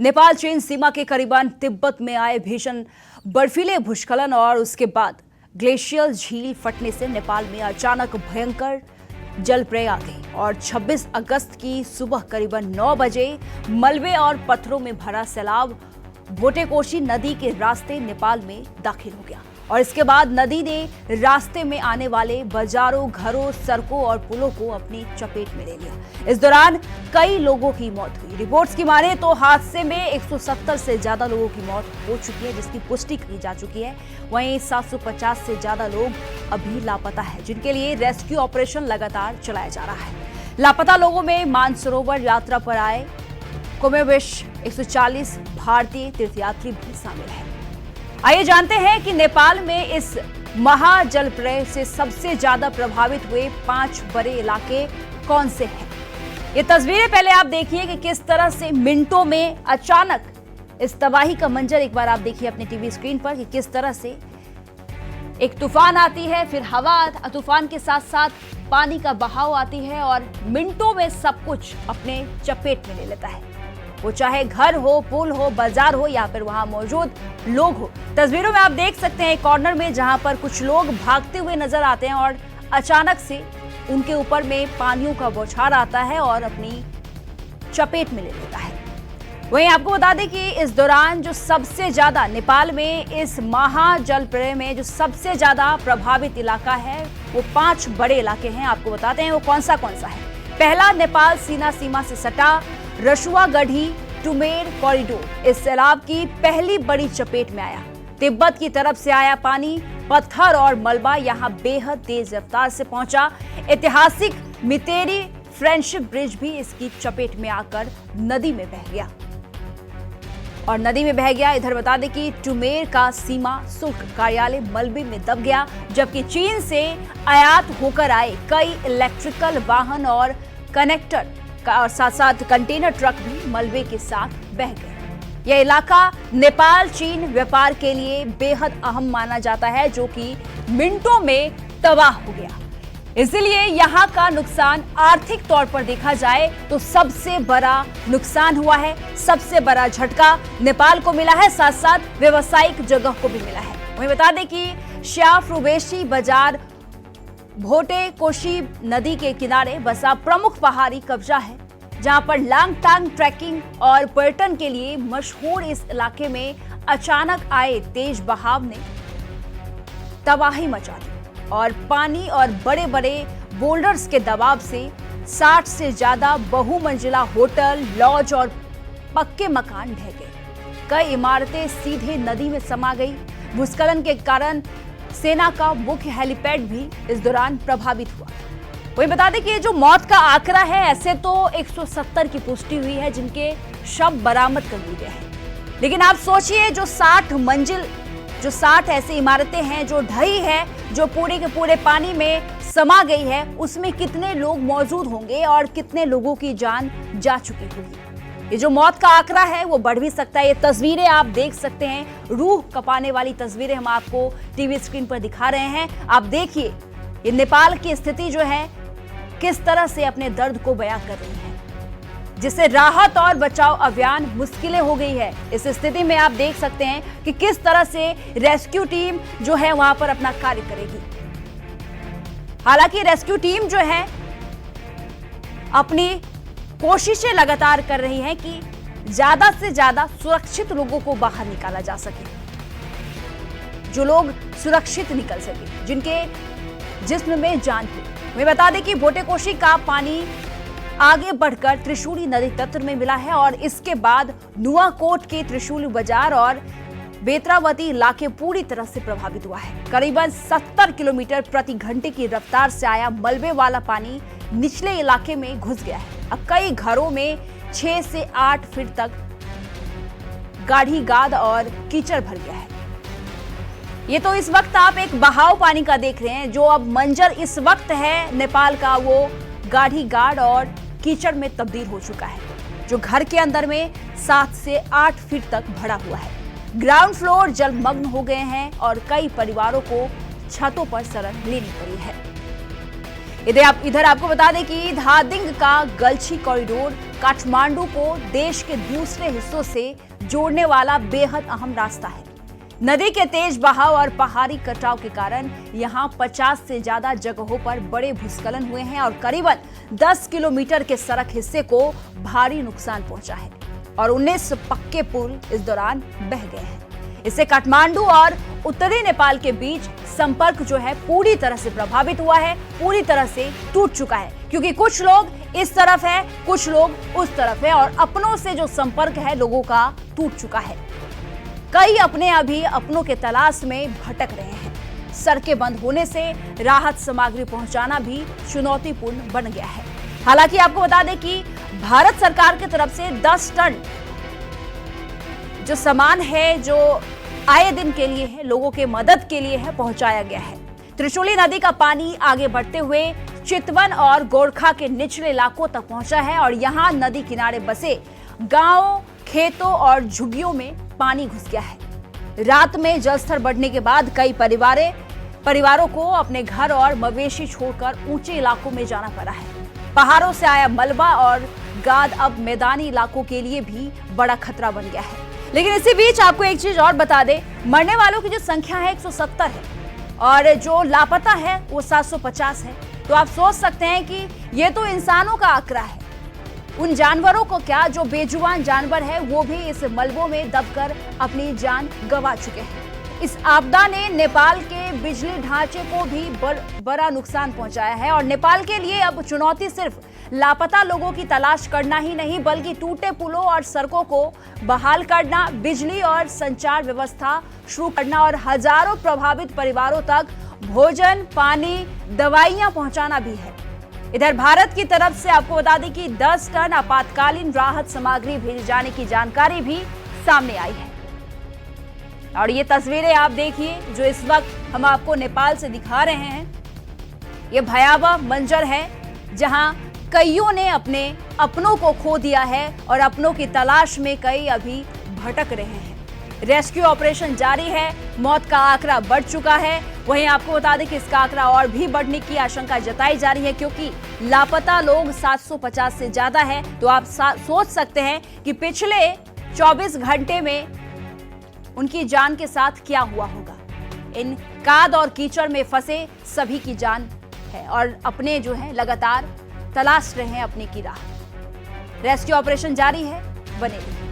नेपाल चीन सीमा के करीबन तिब्बत में आए भीषण बर्फीले भूस्खलन और उसके बाद ग्लेशियल झील फटने से नेपाल में अचानक भयंकर जलप्रलय आ गई और 26 अगस्त की सुबह करीबन 9 बजे मलबे और पत्थरों में भरा सैलाब भोटेकोशी नदी के रास्ते नेपाल में दाखिल हो गया और इसके बाद नदी ने रास्ते में आने वाले बाजारों, घरों, सड़कों और पुलों को अपनी चपेट में ले लिया। इस दौरान कई लोगों की मौत हुई। रिपोर्ट्स की माने तो हादसे में 170 से ज्यादा लोगों की मौत हो चुकी है, जिसकी पुष्टि की जा चुकी है। वहीं 750 से ज्यादा लोग अभी लापता है, जिनके लिए रेस्क्यू ऑपरेशन लगातार चलाया जा रहा है। लापता लोगों में मानसरोवर यात्रा पर आए कोमेविश 140 भारतीय तीर्थयात्री भी शामिल है। आइए जानते हैं कि नेपाल में इस महाजलप्रलय से सबसे ज्यादा प्रभावित हुए 5 बड़े इलाके कौन से हैं। ये तस्वीरें पहले आप देखिए कि किस तरह से मिनटों में अचानक इस तबाही का मंजर एक बार आप देखिए अपने टीवी स्क्रीन पर कि किस तरह से एक तूफान आती है, फिर हवा, तूफान के साथ साथ पानी का बहाव आती है और मिनटों में सब कुछ अपने चपेट में ले लेता है। वो चाहे घर हो, पुल हो, बाजार हो या फिर वहां मौजूद लोग हो। तस्वीरों में आप देख सकते हैं कॉर्नर में जहां पर कुछ लोग भागते हुए नजर आते हैं और अचानक से उनके ऊपर में पानियों का बौछार आता है और अपनी चपेट में ले लेता है। वहीं आपको बता दें कि इस दौरान जो सबसे ज्यादा नेपाल में इस महाजलप्रलय में जो सबसे ज्यादा प्रभावित इलाका है वो 5 बड़े इलाके हैं। आपको बताते हैं वो कौन सा है। पहला, नेपाल सीमा से सटा रसुआगढ़ी टुमेर कॉरिडोर इस सैलाब की पहली बड़ी चपेट में आया। तिब्बत की तरफ से आया पानी, पत्थर और मलबा यहां बेहद तेज रफ्तार से पहुंचा। ऐतिहासिक मितेरी फ्रेंडशिप ब्रिज भी इसकी चपेट में आकर नदी में बह गया। इधर बता दें कि टुमेर का सीमा शुल्क कार्यालय मलबे में दब गया, जबकि चीन से आयात होकर आए कई इलेक्ट्रिकल वाहन और कनेक्टर और साथ कंटेनर ट्रक भी मलबे के साथ बह गए। यह इलाका नेपाल चीन व्यापार के लिए बेहद अहम माना जाता है, जो कि मिनटों में तबाह हो गया। इसलिए यहां का नुकसान आर्थिक तौर पर देखा जाए तो सबसे बड़ा नुकसान हुआ है। सबसे बड़ा झटका नेपाल को मिला है, साथ साथ व्यवसायिक जगह को भी मिला है। वहीं बता दें कि श्याफ्रुबेशी बाजार भोटेकोशी नदी के किनारे बसा प्रमुख पहाड़ी कब्जा है, जहां पर लांगटांग ट्रैकिंग और पर्यटन के लिए मशहूर इस इलाके में अचानक आए तेज बहाव ने तबाही मचा दी और पानी और बड़े बड़े बोल्डर्स के दबाव से 60 से ज्यादा बहुमंजिला होटल, लॉज और पक्के मकान ढह गए। कई इमारतें सीधे नदी में समा गई। भूस्खलन के कारण सेना का मुख्य हेलीपैड भी इस दौरान प्रभावित हुआ। वही बता दें कि ये जो मौत का आंकड़ा है, ऐसे तो 170 की पुष्टि हुई है, जिनके शव बरामद कर लिए गए हैं। लेकिन आप सोचिए जो 60 ऐसी इमारतें हैं जो ढही है, जो पूरे के पूरे पानी में समा गई है, उसमें कितने लोग मौजूद होंगे और कितने लोगों की जान जा चुकी होगी। ये जो मौत का आंकड़ा है वो बढ़ भी सकता है। ये तस्वीरें आप देख सकते हैं, रूह कपाने वाली तस्वीरें हम आपको टीवी स्क्रीन पर दिखा रहे हैं। आप देखिए ये नेपाल की स्थिति जो है किस तरह से अपने दर्द को बयां कर रही है, जिससे राहत और बचाव अभियान मुश्किलें हो गई है। इस स्थिति में आप देख सकते हैं कि किस तरह से रेस्क्यू टीम जो है वहां पर अपना कार्य करेगी। हालांकि रेस्क्यू टीम जो है अपनी कोशिशें लगातार कर रही हैं कि ज्यादा से ज्यादा सुरक्षित लोगों को बाहर निकाला जा सके, जो लोग सुरक्षित निकल सके, जिनके जिस्म में जान हो। मैं बता दें कि भोटेकोशी का पानी आगे बढ़कर त्रिशूली नदी तट में मिला है और इसके बाद नुआकोट के त्रिशूली बाजार और बेत्रावती इलाके पूरी तरह से प्रभावित हुआ है। करीबन 70 किलोमीटर प्रति घंटे की रफ्तार से आया मलबे वाला पानी निचले इलाके में घुस गया है। अब कई घरों में 6 से 8 फीट तक गाढ़ी गाद और कीचड़ भर गया है। ये तो इस वक्त आप एक बहाव पानी का देख रहे हैं। जो अब मंजर इस वक्त है नेपाल का, वो गाढ़ी गाड और कीचड़ में तब्दील हो चुका है, जो घर के अंदर में 7 से 8 फीट तक भरा हुआ है। ग्राउंड फ्लोर जलमग्न हो गए हैं और कई परिवारों को छतों पर शरण लेनी पड़ी है। इधर आपको बता दें कि धादिंग का गलछी कॉरिडोर काठमांडू को देश के दूसरे हिस्सों से जोड़ने वाला बेहद अहम रास्ता है। नदी के तेज बहाव और पहाड़ी कटाव के कारण यहां 50 से ज्यादा जगहों पर बड़े भूस्खलन हुए हैं और करीबन 10 किलोमीटर के सड़क हिस्से को भारी नुकसान पहुंचा है और 19 पक्के पुल इस दौरान बह गए हैं। इससे काठमांडू और उत्तरी नेपाल के बीच संपर्क जो है पूरी तरह से प्रभावित हुआ है, पूरी तरह से टूट चुका है, क्योंकि कुछ लोग इस तरफ है, कुछ लोग उस तरफ है और अपनों से जो संपर्क है लोगों का टूट चुका है। कई अपने अभी अपनों के तलाश में भटक रहे हैं। सड़कें बंद होने से राहत सामग्री पहुंचाना भी चुनौतीपूर्ण बन गया है। हालांकि आपको बता दें कि भारत सरकार की तरफ से 10 टन जो सामान है, जो आए दिन के लिए है, लोगों के मदद के लिए है, पहुंचाया गया है। त्रिशूली नदी का पानी आगे बढ़ते हुए चितवन और गोरखा के निचले इलाकों तक पहुंचा है और यहां नदी किनारे बसे गांवों, खेतों और झुग्गियों में पानी घुस गया है। रात में जलस्तर बढ़ने के बाद कई परिवारों को अपने घर और मवेशी छोड़कर ऊंचे इलाकों में जाना पड़ा है। पहाड़ों से आया मलबा और गाद अब मैदानी इलाकों के लिए भी बड़ा खतरा बन गया है। लेकिन इसी बीच आपको एक चीज और बता दें, मरने वालों की जो संख्या है 170 है और जो लापता है वो 750 है। तो आप सोच सकते हैं कि ये तो इंसानों का आंकड़ा है, उन जानवरों को क्या, जो बेजुबान जानवर है वो भी इस मलबों में दबकर अपनी जान गंवा चुके हैं। इस आपदा ने नेपाल के बिजली ढांचे को भी बड़ा नुकसान पहुंचाया है और नेपाल के लिए अब चुनौती सिर्फ लापता लोगों की तलाश करना ही नहीं, बल्कि टूटे पुलों और सड़कों को बहाल करना, बिजली और संचार व्यवस्था शुरू करना और हजारों प्रभावित परिवारों तक भोजन, पानी, दवाइयां पहुंचाना भी है। इधर भारत की तरफ से आपको बता दें कि 10 टन आपातकालीन राहत सामग्री भेजे जाने की जानकारी भी सामने आई है। और ये तस्वीरें आप देखिए जो इस वक्त हम आपको नेपाल से दिखा रहे हैं। ये भयावह मंजर है जहां कईयों ने अपने अपनों को खो दिया है और अपनों की तलाश में कई अभी भटक रहे हैं। रेस्क्यू ऑपरेशन जारी है, मौत का आंकड़ा बढ़ चुका है। वहीं आपको बता दें कि इसका आंकड़ा और भी बढ़ने की आशंका जताई जा रही है, क्योंकि लापता लोग 750 से ज्यादा है। तो आप सोच सकते हैं कि पिछले 24 घंटे में उनकी जान के साथ क्या हुआ होगा। इन काद और कीचड़ में फंसे सभी की जान है और अपने जो है लगातार तलाश रहे हैं अपने की राह। रेस्क्यू ऑपरेशन जारी है, बने रहिए।